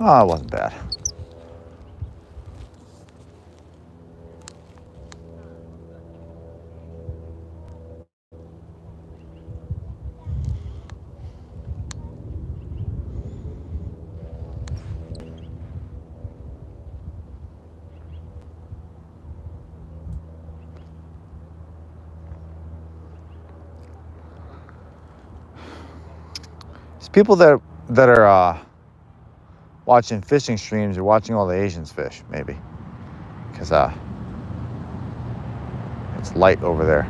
Oh, it wasn't bad. It's people that are watching fishing streams or watching all the Asians fish, maybe, because it's light over there,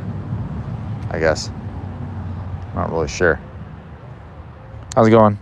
I guess. I'm not really sure. How's it going?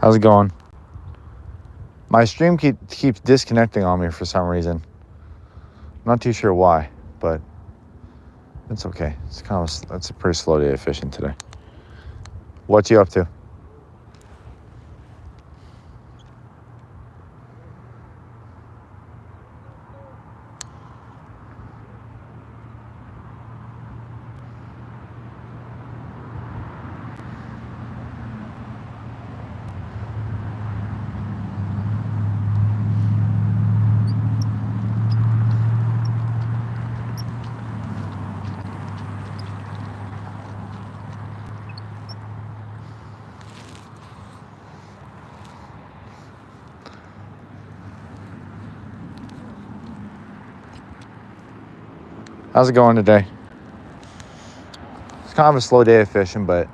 How's it going? My stream keeps disconnecting on me for some reason. I'm not too sure why, but it's okay. It's a pretty slow day of fishing today. What you up to? How's it going today? It's kind of a slow day of fishing, but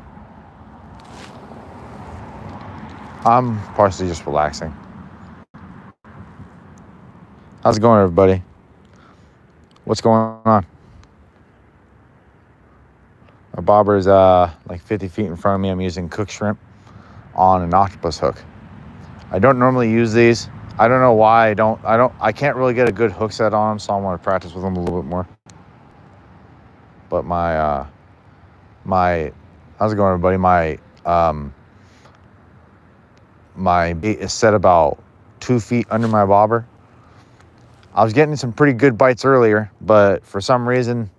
I'm partially just relaxing. How's it going, everybody? What's going on? My bobber is like 50 feet in front of me. I'm using cook shrimp on an octopus hook. I don't normally use these. I don't know why I can't really get a good hook set on them, so I want to practice with them a little bit more. But my how's it going, everybody? My bait is set about 2 feet under my bobber. I was getting some pretty good bites earlier, but for some reason,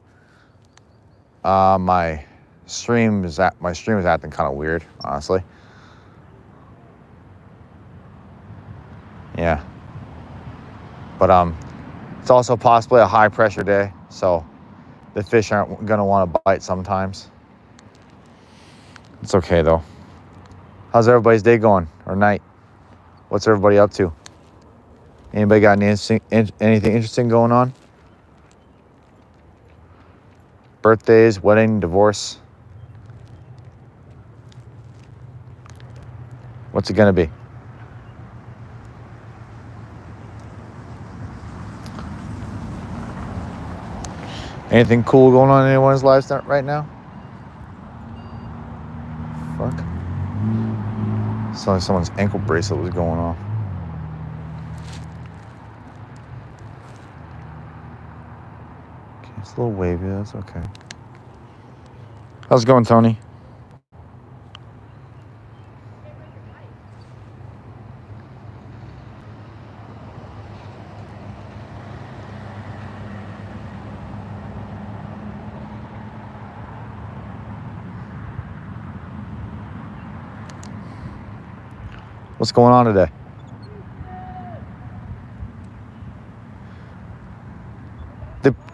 my stream is acting kind of weird, honestly. Yeah. But it's also possibly a high pressure day, so the fish aren't gonna want to bite sometimes. It's okay though. How's everybody's day going or night? What's everybody up to? Anybody got anything interesting going on? Birthdays, wedding, divorce? What's it gonna be? Anything cool going on in anyone's lives right now? Fuck. Sounds like someone's ankle bracelet was going off. Okay, it's a little wavy, that's okay. How's it going, Tony? What's going on today?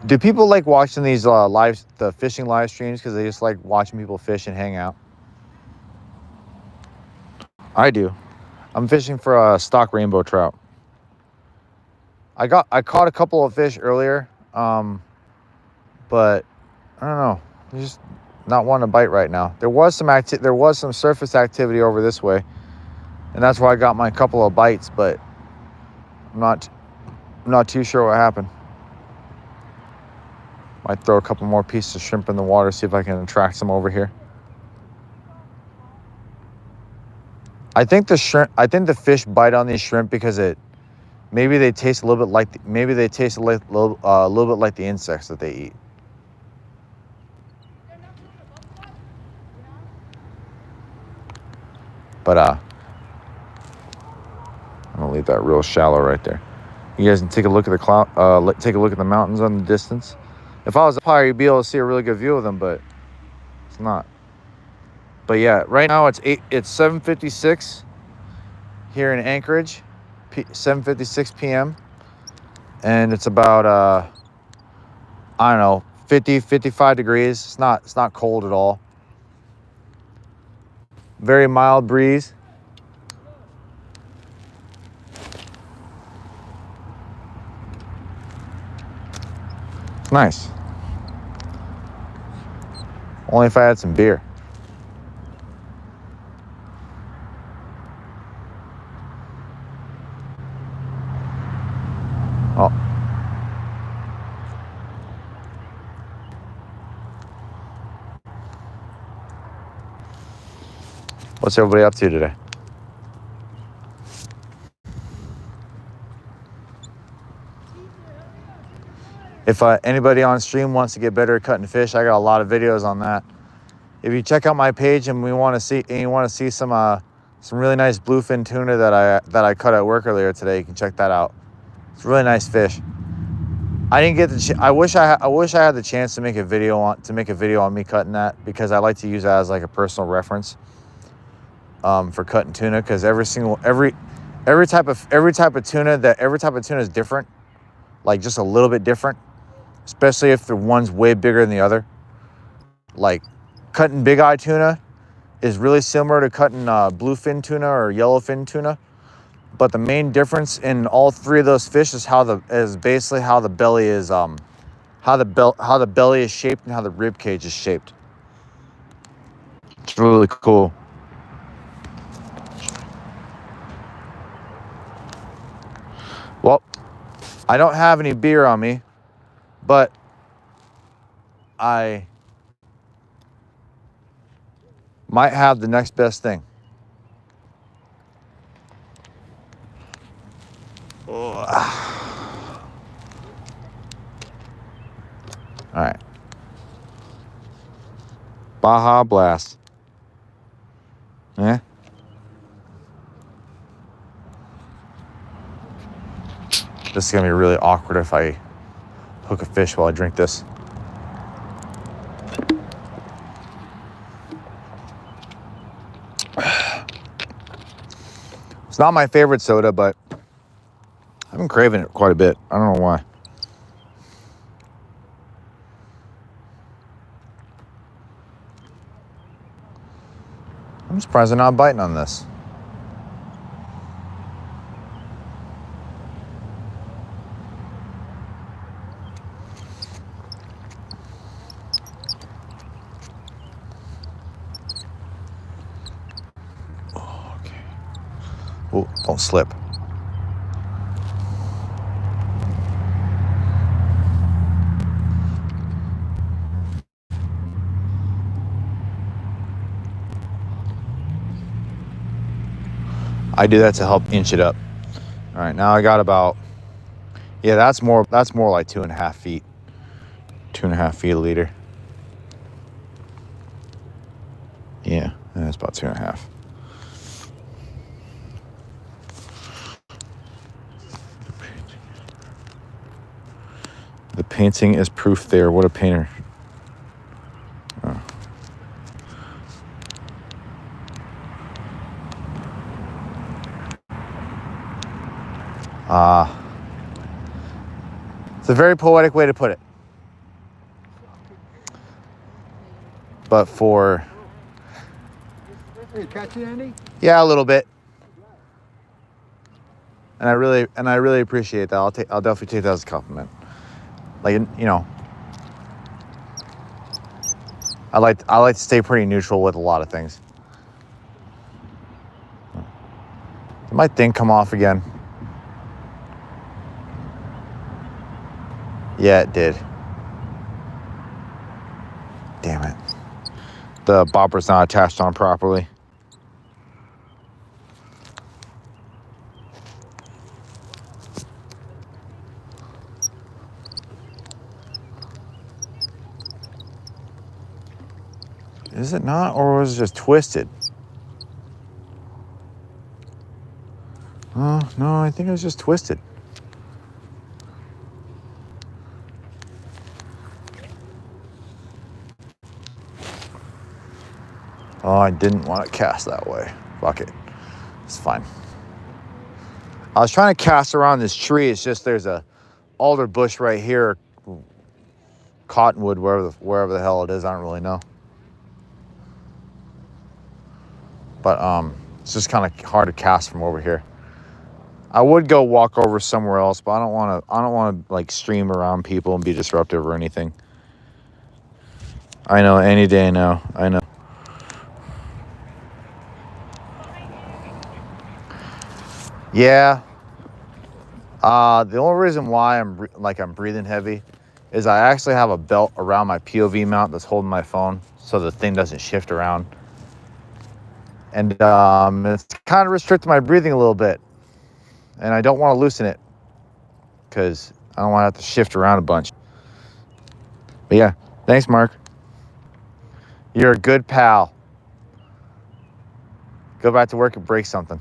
Do people like watching these the fishing live streams because they just like watching people fish and hang out? I do. I'm fishing for a stock rainbow trout. I caught a couple of fish earlier, but I don't know. They're just not wanting to bite right now. There was some surface activity over this way, and that's where I got my couple of bites. But I'm not too sure what happened. Might throw a couple more pieces of shrimp in the water, see if I can attract some over here. I think the fish bite on these shrimp because it Maybe they taste a little bit like a little bit like the insects that they eat. But I'm gonna leave that real shallow right there. You guys can take a look at the take a look at the mountains on the distance. If I was up higher, you'd be able to see a really good view of them, but it's not. But yeah, right now it's 7:56 here in Anchorage, 7:56 p.m. and it's about I don't know, 55 degrees. It's not cold at all. Very mild breeze. Nice. Only if I had some beer. Oh. What's everybody up to today? If anybody on stream wants to get better at cutting fish, I got a lot of videos on that. If you check out my page and you want to see some really nice bluefin tuna that I cut at work earlier today, you can check that out. It's a really nice fish. I didn't get I wish I had the chance to make a video on me cutting that, because I like to use that as like a personal reference for cutting tuna, because every type of tuna is different, like just a little bit different, especially if the one's way bigger than the other. Like cutting big eye tuna is really similar to cutting bluefin tuna or yellowfin tuna, but the main difference in all three of those fish is basically how the belly is how the belly is shaped and how the rib cage is shaped. It's really cool. Well, I don't have any beer on me, but I might have the next best thing. All right. Baja Blast. Yeah. This is gonna be really awkward if I hook a fish while I drink this. It's not my favorite soda, but I've been craving it quite a bit. I don't know why. I'm surprised I'm not biting on this. Oh, okay. Oh, don't slip. I do that to help inch it up. All right, now I got about, yeah, that's more like 2.5 feet. 2.5 feet a liter. Yeah, that's about 2.5. The painting is proof there. What a painter. Oh. It's a very poetic way to put it. But for... Are you catching any? Yeah, a little bit. And I really appreciate that. I'll definitely take that as a compliment. Like, you know, I like to stay pretty neutral with a lot of things. Did my thing come off again? Yeah, it did. Damn it. The bobber's not attached on properly. Is it not, or was it just twisted? Oh, no, I think it was just twisted. Oh, I didn't want to cast that way. Fuck it. It's fine. I was trying to cast around this tree. It's just there's a alder bush right here. Cottonwood, wherever the hell it is. I don't really know. But it's just kind of hard to cast from over here. I would go walk over somewhere else, but I don't want to like stream around people and be disruptive or anything. I know, any day now. I know. Yeah. The only reason why I'm breathing heavy is I actually have a belt around my POV mount that's holding my phone so the thing doesn't shift around. And it's kind of restricting my breathing a little bit. And I don't want to loosen it because I don't want to have to shift around a bunch. But yeah, thanks, Mark. You're a good pal. Go back to work and break something.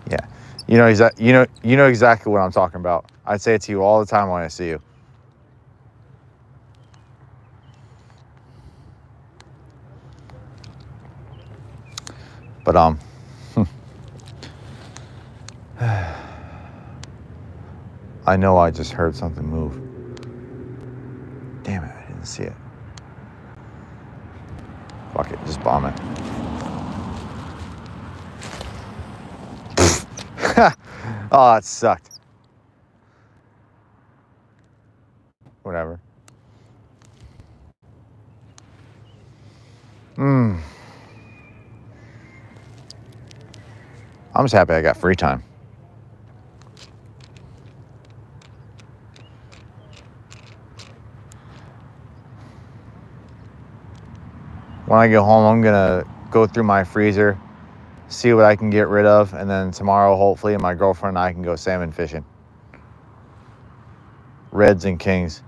Yeah, you know exactly what I'm talking about. I say it to you all the time when I see you. But I know I just heard something move. Damn it, I didn't see it. Fuck it, just bomb it. Oh, that sucked. Whatever. I'm just happy I got free time. When I get home, I'm gonna go through my freezer, see what I can get rid of, and then tomorrow, hopefully, my girlfriend and I can go salmon fishing. Reds and kings.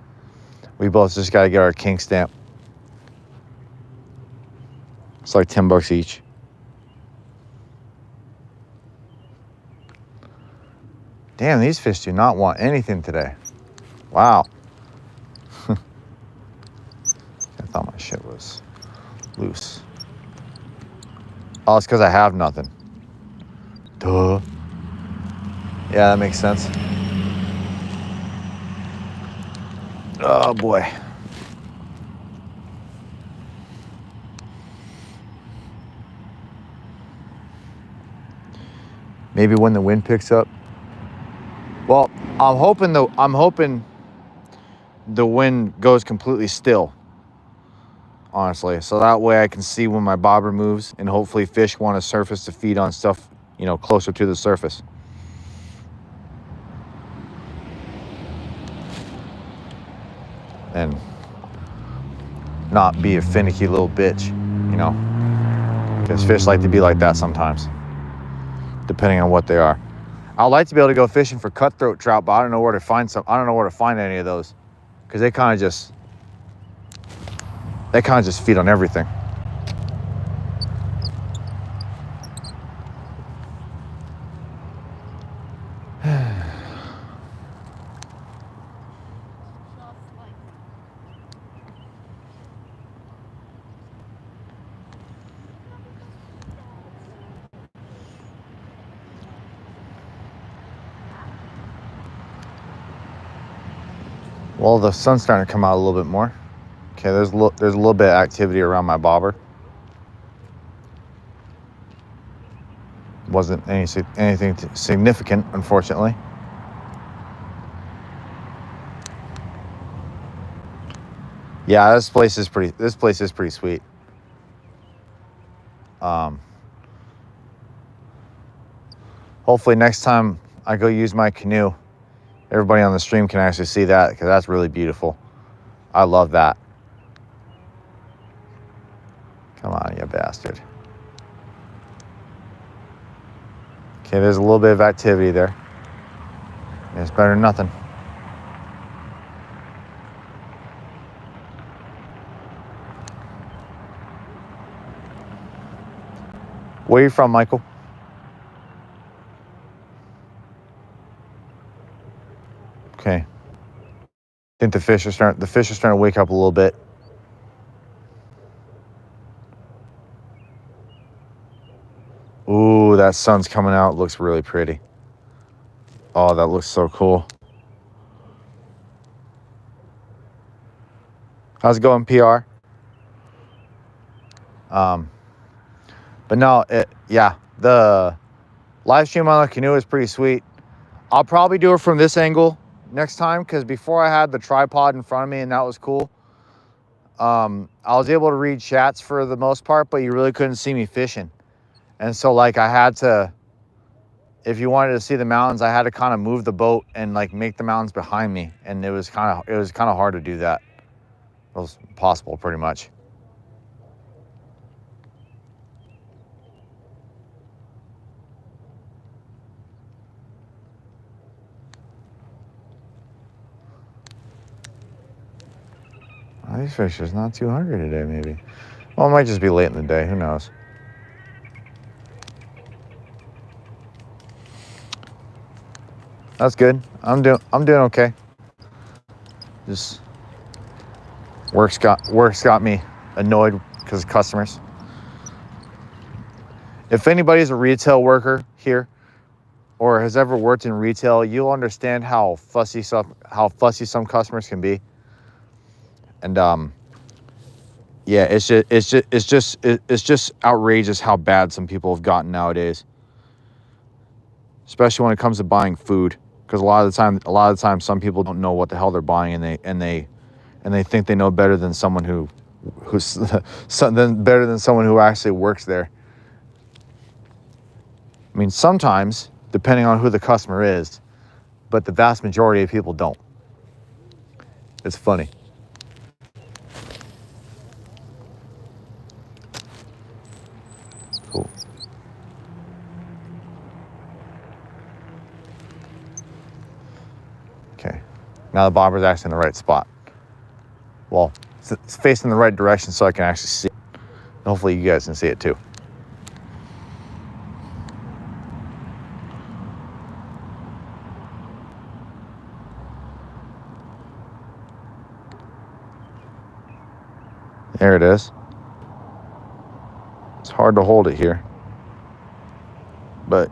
We both just gotta get our king stamp. It's like $10 each. Damn, these fish do not want anything today. Wow. I thought my shit was loose. Oh, it's because I have nothing. Duh. Yeah, that makes sense. Oh, boy. Maybe when the wind picks up. Well, I'm hoping the wind goes completely still. Honestly, so that way I can see when my bobber moves, and hopefully fish want to surface to feed on stuff, closer to the surface. And not be a finicky little bitch, because fish like to be like that sometimes, depending on what they are. I'd like to be able to go fishing for cutthroat trout, but I don't know where to find any of those, because they kind of just feed on everything. Well, the sun's starting to come out a little bit more. Okay, there's a little bit of activity around my bobber. Wasn't anything significant, unfortunately. Yeah, this place is pretty sweet. Hopefully next time I go use my canoe, everybody on the stream can actually see that, because that's really beautiful. I love that. Come on, you bastard. Okay, there's a little bit of activity there. It's better than nothing. Where are you from, Michael? Okay. I think the fish are starting to wake up a little bit. Ooh, that sun's coming out. Looks really pretty. Oh, that looks so cool. How's it going, PR? But no, the live stream on the canoe is pretty sweet. I'll probably do it from this angle next time, because before I had the tripod in front of me and that was cool. I was able to read chats for the most part, but you really couldn't see me fishing. And so like I had to, if you wanted to see the mountains, I had to kind of move the boat and like make the mountains behind me. And it was kind of hard to do that. It was impossible pretty much. These fish is not too hungry today, maybe. Well, it might just be late in the day. Who knows? That's good. I'm doing okay. Just work's got me annoyed because of customers. If anybody's a retail worker here or has ever worked in retail, you'll understand how fussy some customers can be. And yeah, it's just outrageous how bad some people have gotten nowadays, especially when it comes to buying food. Because a lot of the time, some people don't know what the hell they're buying, and they think they know better than someone who's better than someone who actually works there. I mean, sometimes, depending on who the customer is, but the vast majority of people don't. It's funny. Cool. Okay. Now the bobber's actually in the right spot. Well, it's facing the right direction so I can actually see it. And hopefully you guys can see it too. There it is. It's hard to hold it here, but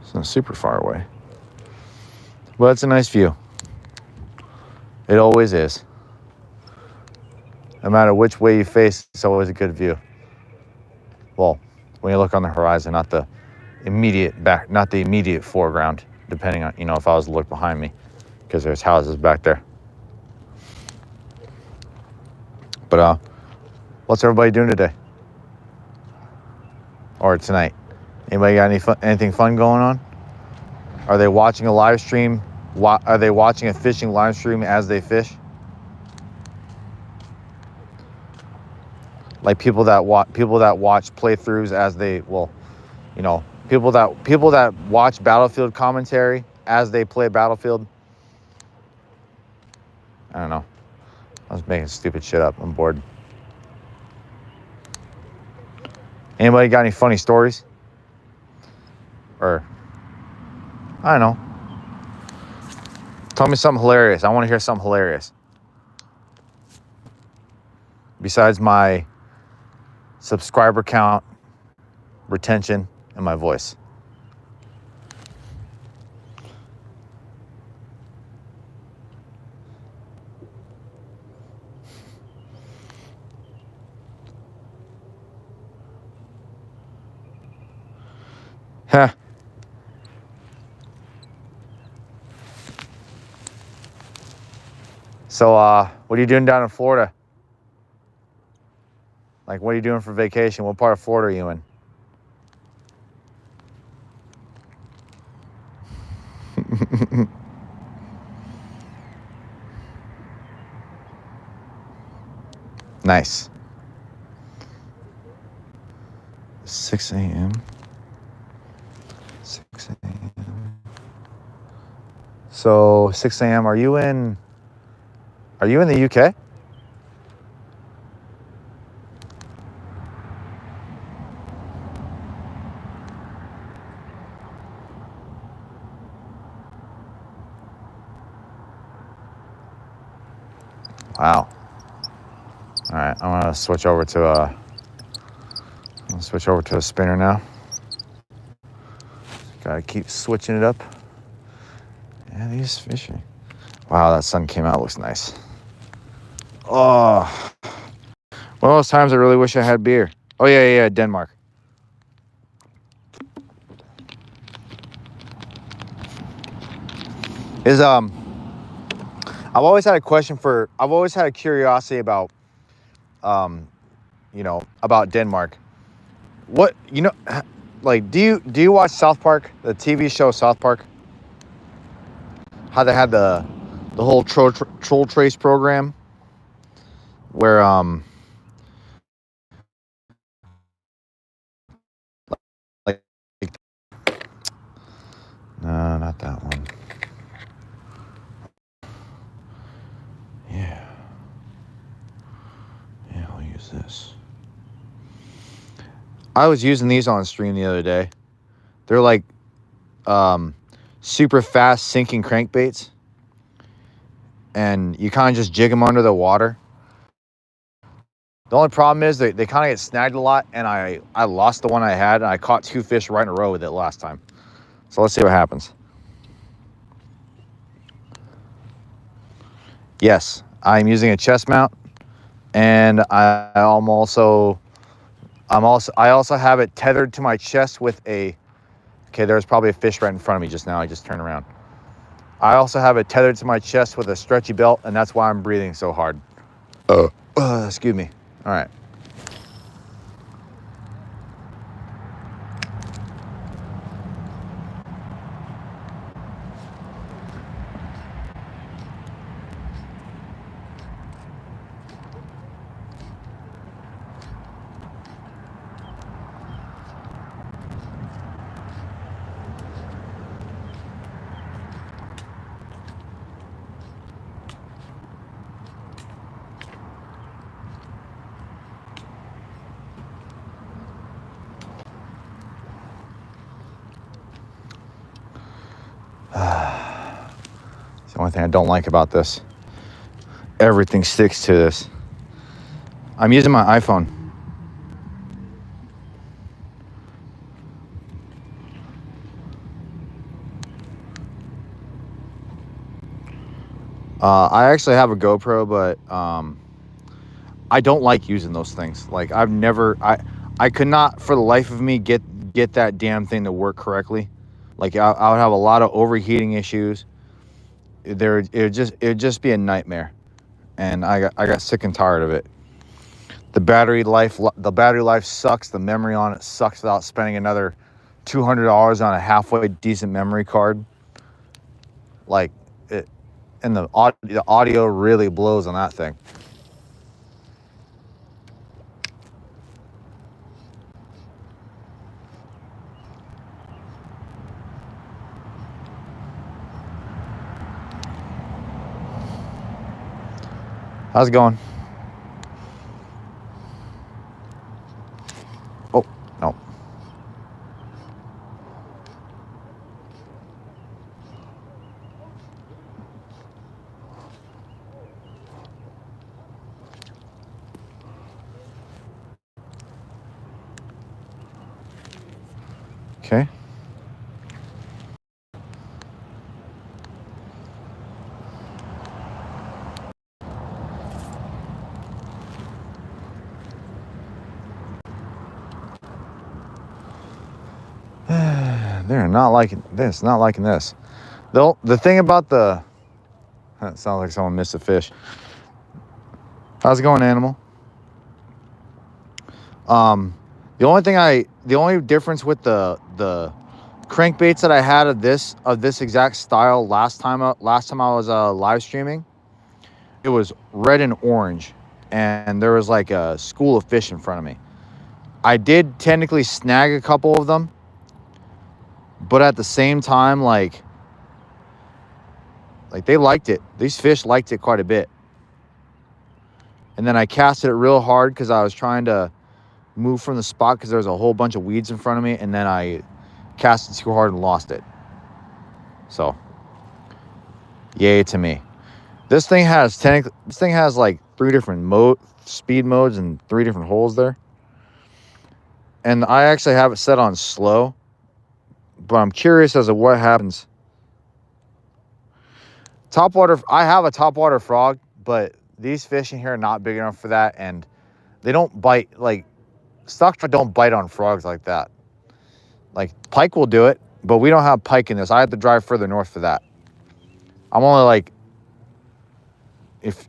it's not super far away. But it's a nice view. It always is. No matter which way you face, it's always a good view. Well, when you look on the horizon, not the immediate foreground, depending on, if I was to look behind me, because there's houses back there. But what's everybody doing today? Or tonight? Anybody got anything fun going on? Are they watching a live stream? Are they watching a fishing live stream as they fish? Like people that watch playthroughs as they, people that watch Battlefield commentary as they play Battlefield. I don't know. I was making stupid shit up. I'm bored. Anybody got any funny stories? Or, I don't know. Tell me something hilarious. I want to hear something hilarious. Besides my subscriber count, retention, and my voice. Huh. So, what are you doing down in Florida? Like, what are you doing for vacation? What part of Florida are you in? Nice. 6 a.m. 6 a.m. So 6 a.m. Are you in the UK? Wow. All right, I'm gonna switch over to a spinner now. Gotta keep switching it up. Yeah, these fishing. Wow, that sun came out. Looks nice. Oh, one of those times I really wish I had beer. Oh yeah, Denmark. I've always had a curiosity about about Denmark. What, like, do you watch South Park, the TV show South Park? How they had the whole troll trace program where like no, not that one. Yeah, I'll use this. I was using these on stream the other day. They're like super fast sinking crankbaits, and you kind of just jig them under the water. The only problem is they kind of get snagged a lot, and I lost the one I had, and I caught 2 fish right in a row with it last time. So let's see what happens. Yes, I'm using a chest mount, and I also have it tethered to my chest with a. Okay, there's probably a fish right in front of me just now. I just turned around. I also have it tethered to my chest with a stretchy belt, and that's why I'm breathing so hard. Excuse me. All right. It's the only thing I don't like about this. Everything sticks to this. I'm using my iPhone. I actually have a GoPro, but I don't like using those things. Like I could not for the life of me get that damn thing to work correctly. Like I would have a lot of overheating issues. It would just be a nightmare, and I got sick and tired of it. The battery life sucks. The memory on it sucks without spending another $200 on a halfway decent memory card. Like it, and the audio really blows on that thing. How's it going? Oh, no. Okay. They're not liking this. Not liking this. The thing about the. That sounds like someone missed a fish. How's it going, animal? The only difference with the crankbaits that I had of this exact style last time I was live streaming, it was red and orange, and there was like a school of fish in front of me. I did technically snag a couple of them, but at the same time, like they liked it. These fish liked it quite a bit. And then I casted it real hard because I was trying to move from the spot because there was a whole bunch of weeds in front of me, and then I cast it too hard and lost it. So, yay to me. This thing has like 3 different speed modes and 3 different holes there. And I actually have it set on slow, but I'm curious as to what happens. Topwater, I have a topwater frog, but these fish in here are not big enough for that, and they don't bite. Like, stocktrout don't bite on frogs like that. Like, pike will do it, but we don't have pike in this. I have to drive further north for that. I'm only like,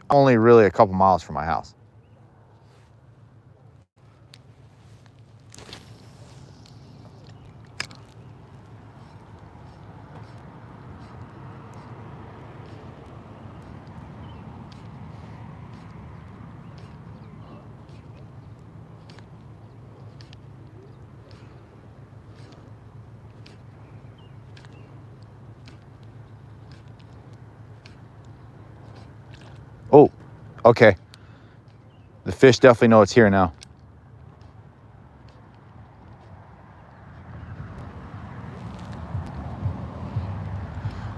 only really a couple miles from my house. Oh, okay. The fish definitely know it's here now.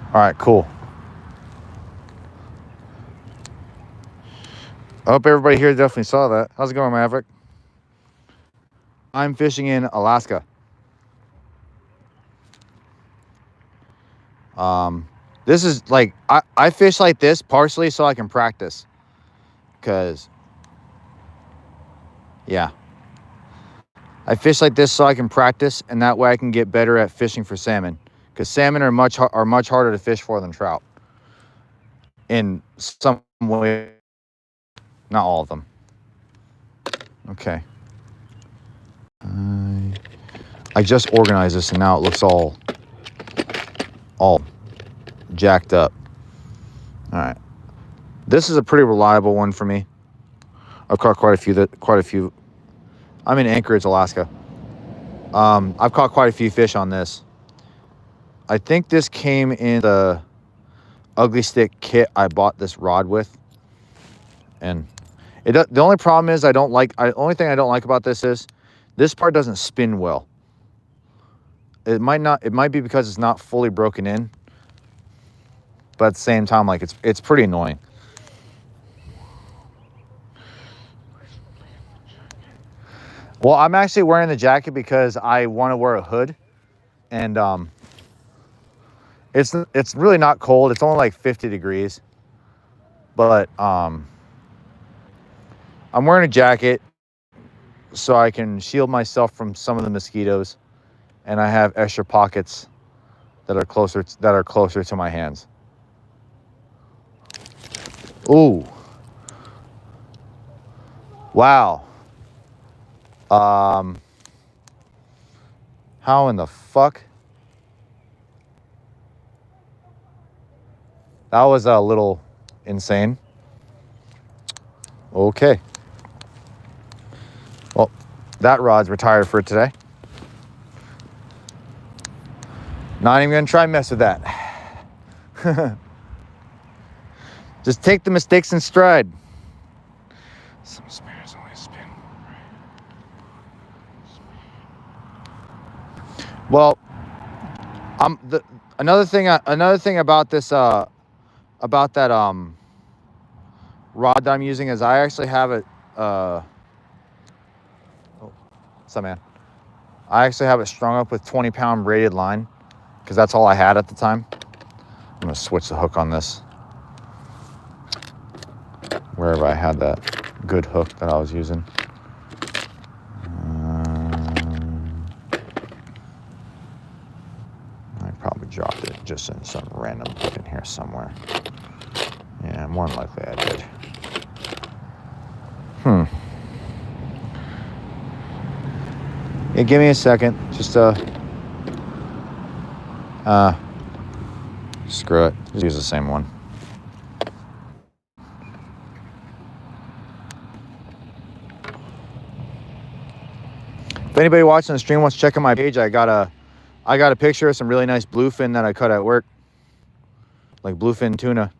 All right, cool. I hope everybody here definitely saw that. How's it going, Maverick? I'm fishing in Alaska. This is like, I fish like this partially so I can practice. Because, yeah. I fish like this so I can practice, and that way I can get better at fishing for salmon. Because salmon are much harder to fish for than trout. In some way. Not all of them. Okay. I just organized this, and now it looks all jacked up. All right. This is a pretty reliable one for me. I've caught quite a few. I'm in Anchorage, Alaska. I've caught quite a few fish on this. I think this came in the Ugly Stick kit I bought this rod with. And the only problem is the only thing I don't like about this is this part doesn't spin well. It might be because it's not fully broken in. But at the same time, like, it's pretty annoying. Well, I'm actually wearing the jacket because I want to wear a hood, and it's really not cold. It's only like 50 degrees, but I'm wearing a jacket so I can shield myself from some of the mosquitoes, and I have extra pockets that are closer to my hands. Ooh. Wow. How in the fuck? That was a little insane. Okay. Well, that rod's retired for today. Not even gonna try and mess with that. Just take the mistakes in stride. Some spares only spin. Well, another thing about this about that rod that I'm using is I actually have it what's up, man? I actually have it strung up with 20-pound braided line because that's all I had at the time. I'm gonna switch the hook on this. Wherever I had that good hook that I was using. I probably dropped it just in some random hook in here somewhere. Yeah, more than likely I did. Yeah, give me a second. Just screw it. Just use the same one. If anybody watching the stream wants to check out my page, I got a picture of some really nice bluefin that I caught at work. Like bluefin tuna.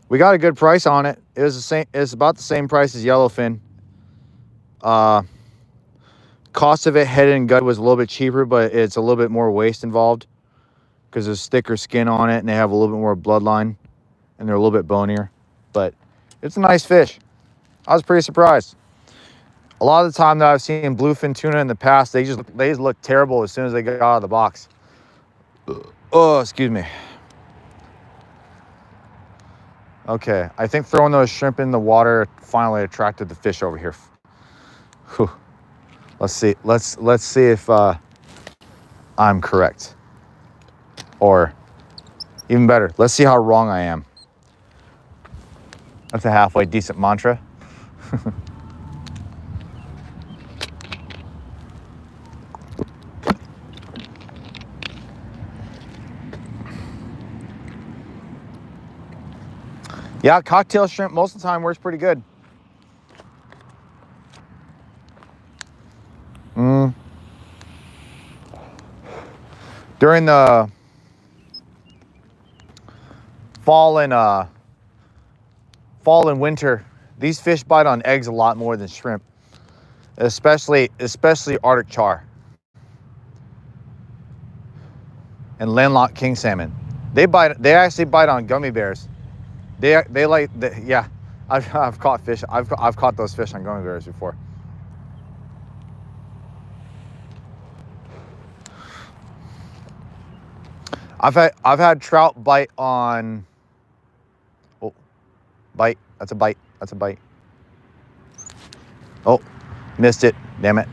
We got a good price on it. It was the same, it's about the same price as yellowfin. Cost of it head and gut was a little bit cheaper, but it's a little bit more waste involved because there's thicker skin on it and they have a little bit more bloodline and they're a little bit bonier, but it's a nice fish. I was pretty surprised. A lot of the time that I've seen bluefin tuna in the past, they just look terrible as soon as they get out of the box. Oh, excuse me. Okay, I think throwing those shrimp in the water finally attracted the fish over here. Whew. Let's see. Let's see if I'm correct, or even better, let's see how wrong I am. That's a halfway decent mantra. Yeah, cocktail shrimp most of the time works pretty good. During the fall and winter, these fish bite on eggs a lot more than shrimp, especially Arctic char and landlocked king salmon. They actually bite on gummy bears. They like, yeah, I've caught fish. I've caught those fish on gummy bears before. I've had trout bite on. Oh, bite. That's a bite. That's a bite. Oh, missed it. Damn it.